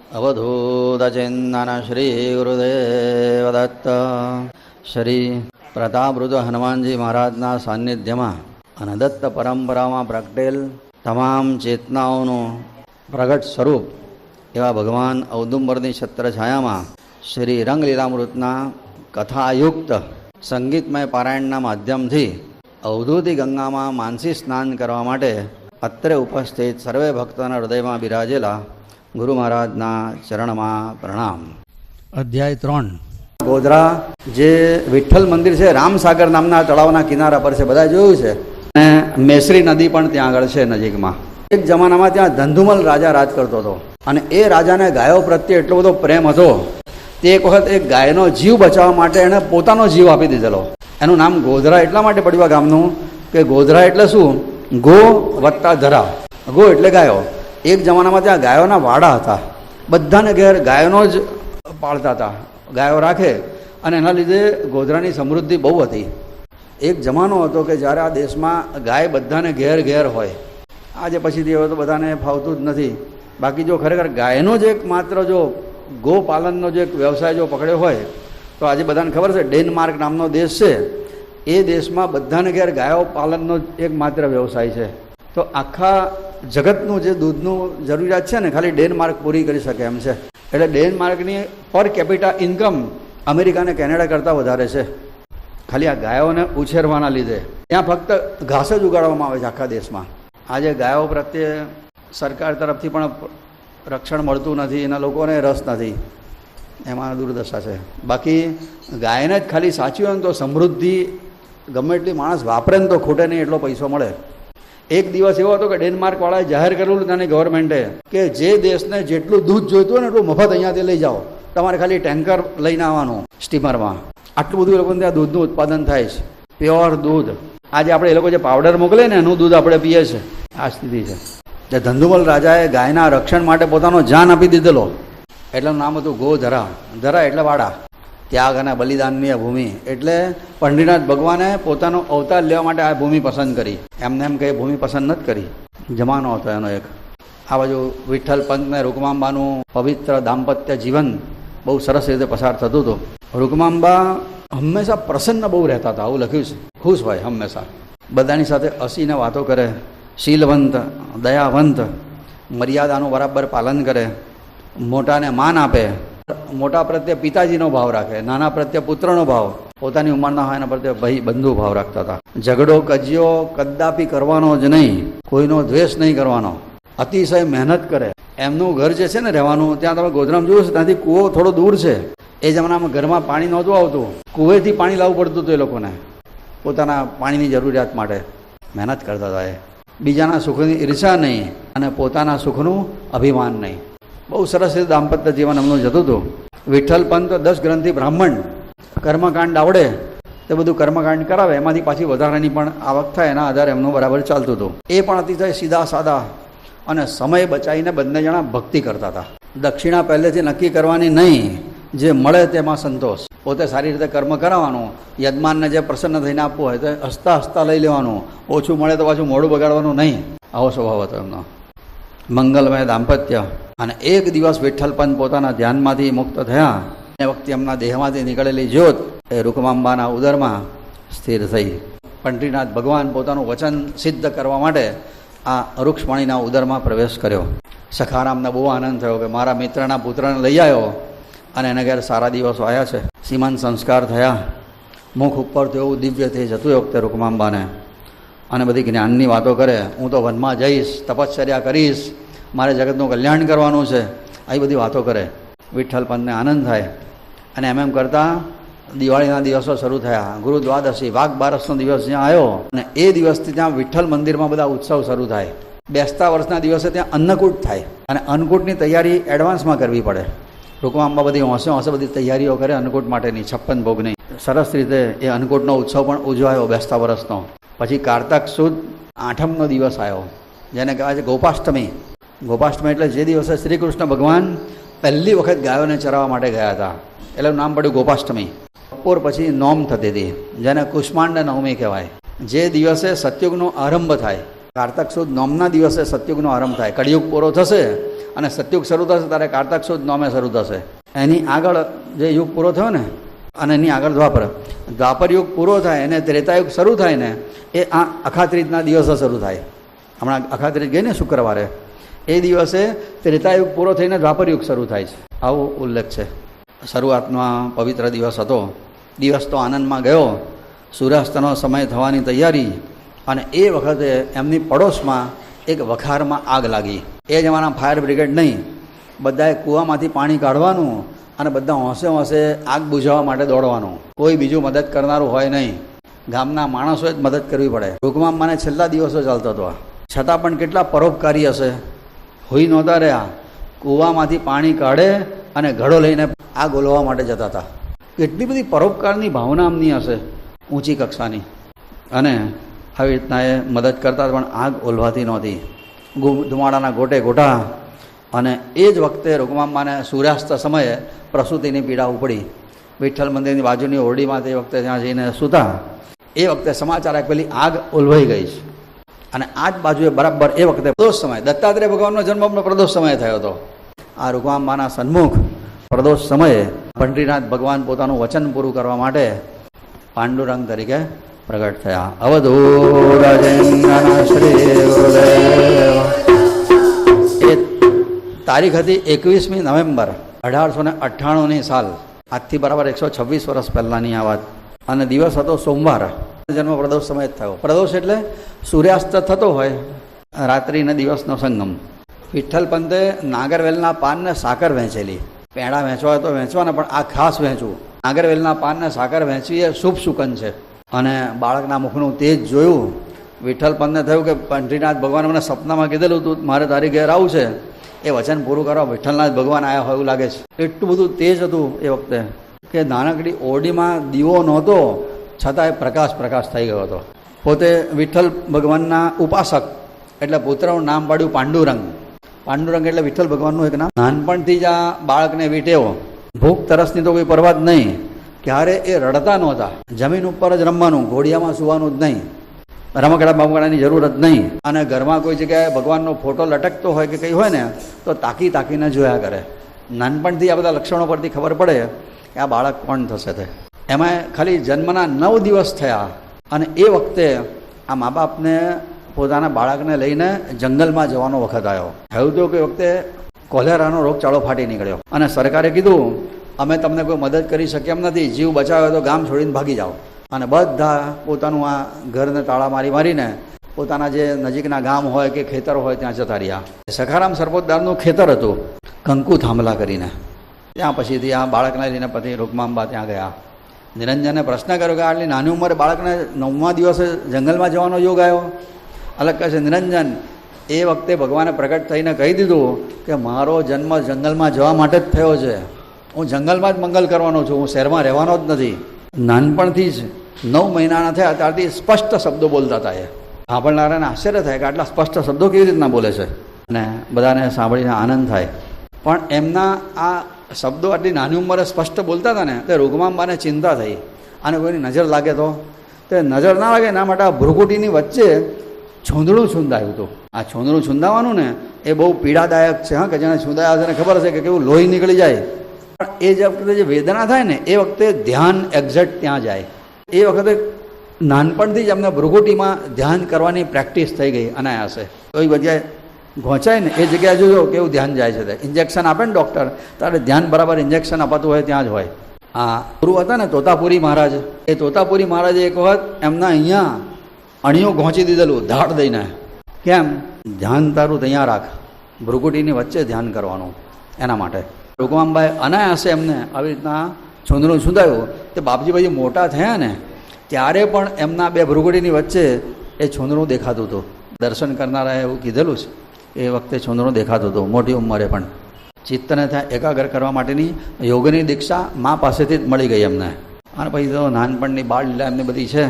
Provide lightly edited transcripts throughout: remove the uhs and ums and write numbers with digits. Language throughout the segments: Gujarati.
અવધૂતચિંતન શ્રી ગુરુદેવ દત્ત. શ્રી પ્રતાપરુદ્ર હનુમાનજી મહારાજના સાનિધ્યમાં અને દત્ત પરંપરામાં પ્રગટેલ તમામ ચેતનાઓનું પ્રગટ સ્વરૂપ એવા ભગવાન ઔદુંબરની છત્રછાયામાં શ્રી રંગલીલામૃતના કથાયુક્ત સંગીતમય પારાયણના માધ્યમથી અવધૂતી ગંગામાં માનસી સ્નાન કરવા માટે અત્રે ઉપસ્થિત સર્વે ભક્તોના હૃદયમાં બિરાજેલા ગુરુ મહારાજના ચરણમાં પ્રણામ. અધ્યાય 3. ગોધરા જે વિઠ્ઠલ મંદિર છે, રામસાગર નામના તળાવના કિનારા પર છે, બધા જોયું છે. અને મેસરી નદી પણ ત્યાં આગળ છે નજીકમાં. એક જમાનામાં ત્યાં ધંધુમલ રાજા રાજ કરતો હતો અને એ રાજાને ગાયો પ્રત્યે એટલો બધો પ્રેમ હતો તે એક વખત એક ગાયનો જીવ બચાવવા માટે એણે પોતાનો જીવ આપી દીધેલો. એનું નામ ગોધરા એટલા માટે પડ્યું આ ગામનું કે ગોધરા એટલે શું? ગો વત્તા ધરા. ગો એટલે ગાયો. એક જમાનામાં ત્યાં ગાયોના વાડા હતા, બધાને ઘેર ગાયોનો જ પાળતા હતા, ગાયો રાખે, અને એના લીધે ગોધરાની સમૃદ્ધિ બહુ હતી. એક જમાનો હતો કે જ્યારે આ દેશમાં ગાય બધાને ઘેર ઘેર હોય. આજે પછીથી હવે તો બધાને ફાવતું જ નથી. બાકી જો ખરેખર ગાયનો જ એક માત્ર જો ગોપાલનનો જે એક વ્યવસાય જો પકડ્યો હોય તો આજે બધાને ખબર છે ડેનમાર્ક નામનો દેશ છે, એ દેશમાં બધાને ઘેર ગાયો પાલનનો એક માત્ર વ્યવસાય છે. તો આખા જગતનું જે દૂધનું જરૂરિયાત છે ને ખાલી ડેનમાર્ક પૂરી કરી શકે એમ છે. એટલે ડેનમાર્કની પર કેપિટા ઇન્કમ અમેરિકા અને કેનેડા કરતાં વધારે છે, ખાલી આ ગાયોને ઉછેરવાના લીધે. ત્યાં ફક્ત ઘાસ જ ઉગાડવામાં આવે છે આખા દેશમાં. આજે ગાયો પ્રત્યે સરકાર તરફથી પણ રક્ષણ મળતું નથી, એના લોકોને રસ નથી, એમાં દુર્દશા છે. બાકી ગાયને જ ખાલી સાચવી હોય ને તો સમૃદ્ધિ ગમે એટલી માણસ વાપરે ને તો ખૂટે નહીં એટલો પૈસો મળે. એક દિવસ એવો હતો કે ડેનમાર્કવાળાએ જાહેર કરેલું ત્યાંની ગવર્મેન્ટે કે જે દેશને જેટલું દૂધ જોઈતું હોય ને એટલું મફત અહીંયાથી લઈ જાઓ, તમારે ખાલી ટેન્કર લઈને આવવાનું સ્ટીમરમાં. આટલું બધું એ લોકોને ત્યાં દૂધનું ઉત્પાદન થાય છે, પ્યોર દૂધ. આજે આપણે એ લોકો જે પાવડર મોકલે ને એનું દૂધ આપણે પીએ છીએ, આ સ્થિતિ છે. જે ધંધુમલ રાજાએ ગાયના રક્ષણ માટે પોતાનો જાન આપી દીધેલો, એટલેનું નામ હતું ગોધરા. ધરા એટલે વાડા, ત્યાગ અને બલિદાનની આ ભૂમિ. એટલે પંડિતનાથ ભગવાને પોતાનો અવતાર લેવા માટે આ ભૂમિ પસંદ કરી. એમને એમ કંઈ ભૂમિ પસંદ નથી કરી, જમાનો હતો એનો એક. આ બાજુ વિઠ્ઠલ પંતને રૂકમાંબાનું પવિત્ર દાંપત્ય જીવન બહુ સરસ રીતે પસાર થતું હતું. રૂકમાંબા હંમેશા પ્રસન્ન બહુ રહેતા હતા, આવું લખ્યું છે. ખુશ હોય હંમેશા, બધાની સાથે હસીને વાતો કરે, શીલવંત, દયાવંત, મર્યાદાનું બરાબર પાલન કરે, મોટાને માન આપે, મોટા પ્રત્યે પિતાજીનો ભાવ રાખે, નાના પ્રત્યે પુત્રનો ભાવ, પોતાની ઉંમરના હોય એના પ્રત્યે ભાઈ બંધુ ભાવ રાખતા હતા. ઝઘડો કજિયો કદાપી કરવાનો જ નહીં, કોઈનો દ્વેષ નહીં કરવાનો, અતિશય મહેનત કરે. એમનું ઘર જે છે ને રહેવાનું, ત્યાં તમે ગોધરામાં જોયું છે, ત્યાંથી કૂવો થોડો દૂર છે. એ જમાનામાં ઘરમાં પાણી નહોતું આવતું, કૂવેથી પાણી લાવવું પડતું હતું એ લોકોને પોતાના પાણીની જરૂરિયાત માટે. મહેનત કરતા હતા એ. બીજાના સુખની ઈર્ષા નહીં અને પોતાના સુખનું અભિમાન નહીં. બહુ સરસ રીતે દાંપત્ય જીવન એમનું જતું હતું. વિઠ્ઠલ પંત 10 ગ્રંથિ બ્રાહ્મણ, કર્મકાંડ આવડે તે બધું કર્મકાંડ કરાવે, એમાંથી પાછી વધારાની પણ આવક થાય, એના આધારે એમનું બરાબર ચાલતું હતું. એ પણ અતિશય સીધા સાદા અને સમય બચાવીને બંને જણા ભક્તિ કરતા હતા. દક્ષિણા પહેલેથી નક્કી કરવાની નહીં, જે મળે તેમાં સંતોષ. પોતે સારી રીતે કર્મ કરાવવાનું, યજમાનને જે પ્રસન્ન થઈને આપવું હોય તો હસતા હસતા લઈ લેવાનું, ઓછું મળે તો પાછું મોડું બગાડવાનું નહીં. આવો સ્વભાવ હતો એમનો. મંગલમય દાંપત્ય. અને એક દિવસ વિઠ્ઠલપંત પોતાના ધ્યાનમાંથી મુક્ત થયા, એ વખતે એમના દેહમાંથી નીકળેલી જ્યોત એ રૂકમાંબાના ઉદરમાં સ્થિર થઈ. પંડિતનાથ ભગવાન પોતાનું વચન સિદ્ધ કરવા માટે આ વૃક્ષમણીના ઉદરમાં પ્રવેશ કર્યો. સખારામને બહુ આનંદ થયો કે મારા મિત્રના પુત્રને લઈ આવ્યો અને એને ઘેર સારા દિવસો આવ્યા છે. સીમાંત સંસ્કાર થયા, મુખ ઉપર તો એવું દિવ્ય થઈ જતું એ વખતે રૂકમાંબાને. અને બધી જ્ઞાનની વાતો કરે, હું તો વનમાં જઈશ, તપશ્ચર્યા કરીશ, મારે જગતનું કલ્યાણ કરવાનું છે, આવી બધી વાતો કરે. વિઠ્ઠલપંતને આનંદ થાય. અને એમ કરતાં દિવાળીના દિવસો શરૂ થયા. ગુરુ દ્વાદશી, વાઘ બારસનો દિવસ જ્યાં આવ્યો અને એ દિવસથી ત્યાં વિઠ્ઠલ મંદિરમાં બધા ઉત્સવ શરૂ થાય. બેસતા વર્ષના દિવસે ત્યાં અન્નકૂટ થાય અને અન્નકૂટની તૈયારી એડવાન્સમાં કરવી પડે. રૂકમાંબા બધી હોંશે હોંશે બધી તૈયારીઓ કરે અન્નકૂટ માટેની, 56 ભોગની. સરસ રીતે એ અન્નકૂટનો ઉત્સવ પણ ઉજવાયો બેસતા વર્ષનો. પછી કારતક સુદ 8મનો દિવસ આવ્યો, જેને કહેવાય છે ગોપાષ્ટમી. ગોપાષ્ટમી એટલે જે દિવસે શ્રી કૃષ્ણ ભગવાન પહેલી વખત ગાયોને ચરાવવા માટે ગયા હતા, એટલે નામ પડ્યું ગોપાષ્ટમી. બપોર પછી નોમ થતી હતી, જેને કુષ્માંડ નવમી કહેવાય. જે દિવસે સતયુગનો આરંભ થાય કારતક સુદ નોમના દિવસે સતયુગનો આરંભ થાય. કળિયુગ પૂરો થશે અને સતયુગ શરૂ થશે ત્યારે કારતક સુદ નોમે શરૂ થશે. એની આગળ જે યુગ પૂરો થયો ને અને એની આગળ દ્વાપર યુગ પૂરો થાય અને ત્રેતાયુગ શરૂ થાય ને એ આ અખાત્રીજના દિવસે શરૂ થાય. હમણાં અખાત્રીજ ગઈ ને શુક્રવારે, એ દિવસે ત્રેતાયુગ પૂરો થઈને દ્વાપર યુગ શરૂ થાય છે, આવો ઉલ્લેખ છે. શરૂઆતમાં પવિત્ર દિવસ હતો. દિવસ તો આનંદમાં ગયો, સૂર્યાસ્તનો સમય થવાની તૈયારી, અને એ વખતે એમની પડોશમાં એક વખારમાં આગ લાગી. એ જમાના ફાયર બ્રિગેડ નહીં, બધાએ કૂવામાંથી પાણી કાઢવાનું અને બધા હોંશે હોંશે આગ બુઝાવવા માટે દોડવાનું. કોઈ બીજું મદદ કરનારું હોય નહીં, ગામના માણસોએ જ મદદ કરવી પડે. રૂકમામ્માને છેલ્લા દિવસો ચાલતો હતો, છતાં પણ કેટલા પરોપકારી હશે. હોઈ નહોતા રહ્યા, કૂવામાંથી પાણી કાઢે અને ઘડો લઈને આગ ઓલવા માટે જતા હતા. કેટલી બધી પરોપકારની ભાવના આમની હશે, ઊંચી કક્ષાની. અને આવી રીતના એ મદદ કરતા પણ આગ ઓલવાતી નહોતી, ધુમાડાના ગોટે ગોટા. અને એ જ વખતે રૂકમામ્માને સૂર્યાસ્ત સમયે પ્રસૂતિની પીડા ઉપડી. વિઠ્ઠલ મંદિરની બાજુની ઓરડીમાં તે વખતે ત્યાં જઈને સૂતા. એ વખતે સમાચાર પેલી આગ ઓલવાઈ ગઈ છે. અને આ જ બાજુએ બરાબર એ વખતે પ્રદોષ સમય, દત્તાત્રેય ભગવાનનો જન્મ પ્રદોષ સમયે થયો હતો. આ રૂકમામ્માના સન્મુખ પ્રદોષ સમયે પંઢરીનાથ ભગવાન પોતાનું વચન પૂરું કરવા માટે પાંડુરંગ તરીકે પ્રગટ થયા. અવધૂત શ્રી ગુરુદેવ. એ તારીખ હતી 21મી નવેમ્બર 1898ની સાલ. આજથી બરાબર 126 વર્ષ પહેલાંની આ વાત. અને દિવસ હતો સોમવાર. જન્મ પ્રદોષ સમય જ થયો. પ્રદોષ એટલે સૂર્યાસ્ત થતો હોય, રાત્રિ ને દિવસનો સંગમ. વિઠ્ઠલ પંતે નાગરવેલના પાનને સાકર વહેંચેલી. પેંડા વહેંચવા હોય તો વેચવાના, પણ આ ખાસ વહેંચવું. નાગરવેલના પાનને સાકર વહેંચવી એ શુભ શુકન છે. અને બાળકના મુખનું તેજ જોયું. વિઠ્ઠલ પંતને થયું કે પંઢરીનાથ ભગવાન મને સપનામાં કીધેલું તું મારે તારી ઘેર આવું છે, એ વચન પૂરું કરવા વિઠ્ઠલનાથ ભગવાન આવ્યા હોય એવું લાગે છે. એટલું બધું તેજ હતું એ વખતે કે નાનકડી ઓરડીમાં દીવો નહોતો, છતાં એ પ્રકાશ થઈ ગયો હતો. પોતે વિઠ્ઠલ ભગવાનના ઉપાસક એટલે પુત્રનું નામ પાડ્યું પાંડુરંગ. પાંડુરંગ એટલે વિઠ્ઠલ ભગવાનનું એક નામ. નાનપણથી જ આ બાળકને વીટેવો. ભૂખ તરસની તો કોઈ પરવા જ નહીં. ક્યારે એ રડતા નહોતા. જમીન ઉપર જ રમવાનું, ઘોડિયામાં સૂવાનું જ નહીં, રમકડા બમકડાની જરૂર જ નહીં. અને ઘરમાં કોઈ જગ્યાએ ભગવાનનો ફોટો લટકતો હોય કે કંઈ હોય ને તો તાકીને જોયા કરે. નાનપણથી આ બધા લક્ષણો પરથી ખબર પડે કે આ બાળક કોણ થશે તે. એમાં ખાલી જન્મના 9 દિવસ થયા અને એ વખતે આ મા બાપને પોતાના બાળકને લઈને જંગલમાં જવાનો વખત આવ્યો. થયું તો કે વખતે કોલેરાનો રોગચાળો ફાટી નીકળ્યો અને સરકારે કીધું અમે તમને કોઈ મદદ કરી શકીએ એમ નથી, જીવ બચાવ્યો તો ગામ છોડીને ભાગી જાઓ. અને બધા પોતાનું આ ઘરને તાળા મારીને પોતાના જે નજીકના ગામ હોય કે ખેતર હોય ત્યાં જતા રહ્યા. સખારામ સરપોતદારનું ખેતર હતું, કંકુ થાંભલા કરીને. ત્યાં પછીથી આ બાળકને લઈને પતિ રૂકમામ્બા ત્યાં ગયા. નિરંજને પ્રશ્ન કર્યો કે આટલી નાની ઉંમરે બાળકને 9મા દિવસે જંગલમાં જવાનો યોગ આવ્યો? અલગ કહે છે નિરંજન, એ વખતે ભગવાને પ્રગટ થઈને કહી દીધું કે મારો જન્મ જંગલમાં જવા માટે જ થયો છે. હું જંગલમાં જ મંગલ કરવાનો છું, હું શહેરમાં રહેવાનો જ નથી. નાનપણથી જ 9 મહિનાના થયા ત્યારથી સ્પષ્ટ શબ્દો બોલતા હતા. એ સાંભળનારાને આશ્ચર્ય થાય કે આટલા સ્પષ્ટ શબ્દો કેવી રીતના બોલે છે, અને બધાને સાંભળીને આનંદ થાય. પણ એમના આ શબ્દો આટલી નાની ઉંમરે સ્પષ્ટ બોલતા હતા ને તે રૂકમામ્બાને ચિંતા થઈ. અને કોઈની નજર લાગે તો તે નજર ના લાગે એના માટે આ ભ્રુકુટીની વચ્ચે છૂંદડું છૂંદાયું હતું. આ છૂંદડું છૂંદાવાનું ને એ બહુ પીડાદાયક છે. હા, કે જેને છૂંદાયા છે એને ખબર હશે કે કેવું લોહી નીકળી જાય. પણ એ જે વખતે જે વેદના થાય ને એ વખતે ધ્યાન એક્ઝેક્ટ ત્યાં જાય. એ વખતે નાનપણથી જ અમને ભ્રુકુટીમાં ધ્યાન કરવાની પ્રેક્ટિસ થઈ ગઈ અનાયાસે. કોઈ જગ્યાએ ઘોંચાય ને એ જગ્યાએ જોજો કેવું ધ્યાન જાય છે. તે ઇન્જેક્શન આપે ને ડૉક્ટર, ત્યારે ધ્યાન બરાબર ઇન્જેક્શન અપાતું હોય ત્યાં જ હોય. આ ગુરુ હતા ને તોતાપુરી મહારાજ, એ તોતાપુરી મહારાજે એક વખત એમના અહીંયા અણીઓ ઘોંચી દીધેલું ધાડ દઈને. કેમ? ધ્યાન તારું ત્યાં રાખ, ભ્રુકુટીની વચ્ચે ધ્યાન કરવાનું. એના માટે રૂકમાબાએ અનાયાસે એમને આવી રીતના છૂંદડું છૂંદાયું. તે બાપજીભાઈ મોટા થયા ને ત્યારે પણ એમના બે ભ્રુકુટીની વચ્ચે એ છૂંદડું દેખાતું હતું. દર્શન કરનારાએ એવું કીધેલું છે. એ વખતે છૂંદડું દેખાતું હતું મોટી ઉંમરે પણ. ચિત્તને ત્યાં એકાગ્ર કરવા માટેની યોગની દીક્ષા મા પાસેથી જ મળી ગઈ એમને. અને પછી તો નાનપણની બાળ લીલા એમની બધી છે,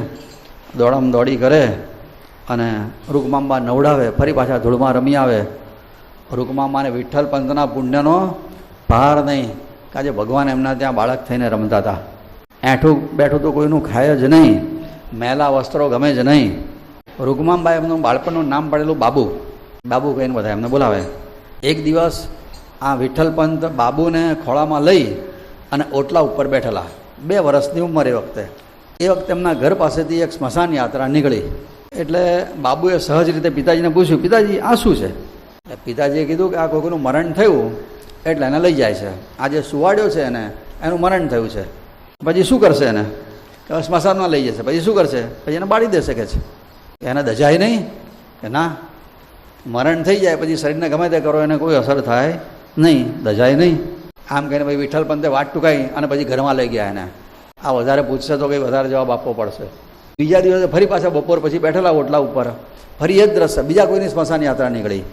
દોડમ દોડી કરે અને રૂકમામ્બા નવડાવે, ફરી પાછા ધૂળમાં રમી આવે. રૂકમામ્બાને વિઠ્ઠલ પંતના પુણ્યનો ભાર નહીં, કાજે ભગવાન એમના ત્યાં બાળક થઈને રમતા હતા. એઠું બેઠું તો કોઈનું ખાય જ નહીં, મેલા વસ્ત્રો ગમે જ નહીં. રૂકમાબાઈ એમનું બાળપણનું નામ પડેલું બાબુ, બાબુ કહીને બધા એમને બોલાવે. એક દિવસ આ વિઠ્ઠલપંત બાબુને ખોળામાં લઈ અને ઓટલા ઉપર બેઠેલા, 2 વર્ષની ઉંમર એ વખતે એમના ઘર પાસેથી એક સ્મશાન યાત્રા નીકળી. એટલે બાબુએ સહજ રીતે પિતાજીને પૂછ્યું, પિતાજી આ શું છે? પિતાજીએ કીધું કે આ કોઈનું મરણ થયું એટલે એને લઈ જાય છે, આ જે સુવાડ્યો છે એને એનું મરણ થયું છે, પછી શું કરશે એને? સ્મશાનમાં લઈ જશે, પછી શું કરશે? પછી એને બાળી દેશે કે છે. એને દજાય નહીં કે ના, મરણ થઈ જાય પછી શરીરને ગમે તે કરો એને કોઈ અસર થાય નહીં, દજાય નહીં. આમ કહીને ભાઈ વિઠ્ઠલપંતે વાટ ટૂંકાઈ અને પછી ઘરમાં લઈ ગયા એને. આ વધારે પૂછશે તો કંઈ વધારે જવાબ આપવો પડશે. બીજા દિવસે ફરી પાછા બપોર પછી બેઠેલા ઓટલા ઉપર, ફરી એ જ દ્રશ્ય, બીજા કોઈની સ્મશાન યાત્રા નીકળી,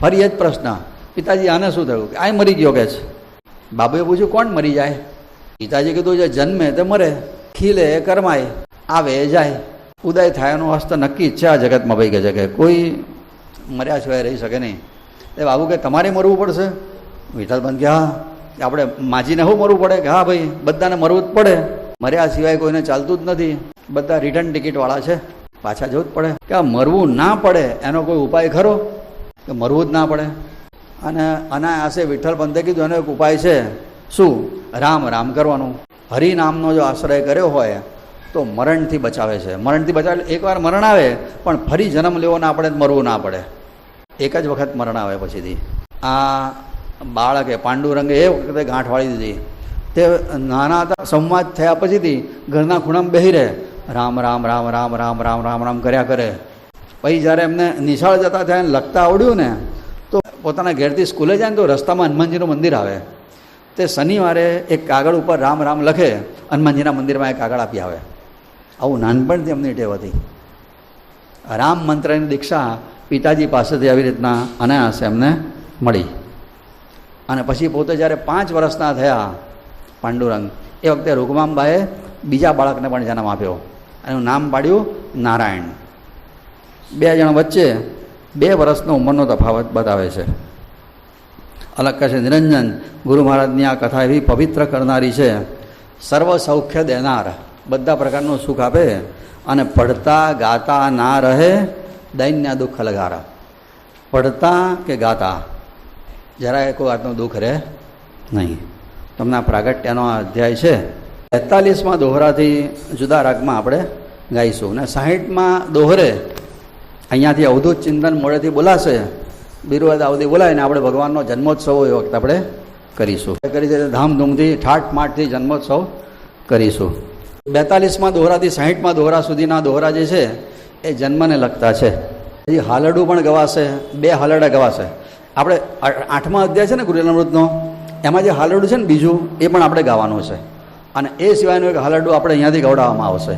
ફરી એ જ પ્રશ્ન, પિતાજી આને શું થયું? કે આ મરી ગયો કે છે. બાબુએ પૂછ્યું કોણ મરી જાય? પિતાજી કીધું જે જન્મે તે મરે, ખીલે એ કરમાય, આવે એ જાય, ઉદય થાય એનું હસ્ત નક્કી જ છે આ જગતમાં. ભાઈ કહે છે કે કોઈ મર્યા સિવાય રહી શકે નહીં. એ બાબુ કે તમારે મરવું પડશે? વિઠ્ઠલપંત કે હા. આપણે માજીને શું મરવું પડે? કે હા ભાઈ બધાને મરવું જ પડે, મર્યા સિવાય કોઈને ચાલતું જ નથી, બધા રિટર્ન ટિકિટવાળા છે, પાછા જવું જ પડે. કે આ મરવું ના પડે એનો કોઈ ઉપાય ખરો? કે મરવું જ ના પડે. અને અનાયાસે વિઠ્ઠલપંતે કીધું એનો એક ઉપાય છે. શું? રામ રામ કરવાનું. હરિનામનો જો આશ્રય કર્યો હોય તો મરણથી બચાવે છે. મરણથી બચાવે એટલે એકવાર મરણ આવે પણ ફરી જન્મ લેવો ના પડે, મરવું ના પડે. એક જ વખત મરણ આવે પછીથી. આ બાળકે પાંડુરંગે એ વખતે ગાંઠ વાળી દીધી. તે નાના હતા, સંવાદ થયા પછીથી ઘરના ખૂણામાં બેસી રહે, રામ રામ રામ રામ રામ રામ રામ રામ કર્યા કરે. પછી જ્યારે એમને નિશાળ જતા થયા એને લખતા આવડ્યું ને, તો પોતાના ઘેરથી સ્કૂલે જાય ને તો રસ્તામાં હનુમાનજીનું મંદિર આવે. તે શનિવારે એક કાગળ ઉપર રામ રામ લખે, હનુમાનજીના મંદિરમાં એક કાગળ આપી આવે. આવું નાનપણથી એમની ટેવ હતી. રામ મંત્રની દીક્ષા પિતાજી પાસેથી આવી રીતના અનાયાસે એમને મળી. અને પછી પોતે જ્યારે 5 વર્ષના થયા પાંડુરંગ, એ વખતે રૂકમાબાએ બીજા બાળકને પણ જન્મ આપ્યો. એનું નામ પાડ્યું નારાયણ. 2 જણ વચ્ચે 2 વર્ષનો ઉંમરનો તફાવત બતાવે છે. અલગ કહે છે નિરંજન ગુરુ મહારાજની આ કથા એવી પવિત્ર કરનારી છે, સર્વ સૌખ્ય દેનાર, બધા પ્રકારનું સુખ આપે, અને પડતા ગાતા ના રહે દૈન્ય દુઃખ લગારા. પડતા કે ગાતા જરાય કોઈ વાતનું દુઃખ રહે નહીં. તમને આ પ્રાગટ્યનો અધ્યાય છે. 43માં દોહરાથી જુદા રાગમાં આપણે ગાઈશું, ને 60માં દોહરે અહીંયાથી અવધૂત ચિંતન મોડેથી બોલાશે, બિરુવાદ અવધિ બોલાવીને આપણે ભગવાનનો જન્મોત્સવ એ વખતે આપણે કરીશું. કરી છે ધામધૂમથી ઠાઠમાઠથી જન્મોત્સવ કરીશું. 42માં દોહરાથી 60માં દોહરા સુધીના દોહરા જે છે એ જન્મને લગતા છે. હજી હાલરડું પણ ગવાશે, 2 હાલરડા ગવાશે. આપણે 8મા અધ્યાય છે ને ગુરુલામૃતનો, એમાં જે હાલરડું છે ને બીજું, એ પણ આપણે ગાવાનું છે. અને એ સિવાયનું એક હાલરડું આપણે અહીંયાથી ગવડાવવામાં આવશે.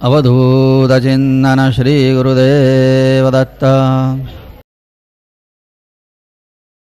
અવધૂત ચિંતન શ્રી ગુરુદેવ દત્ત.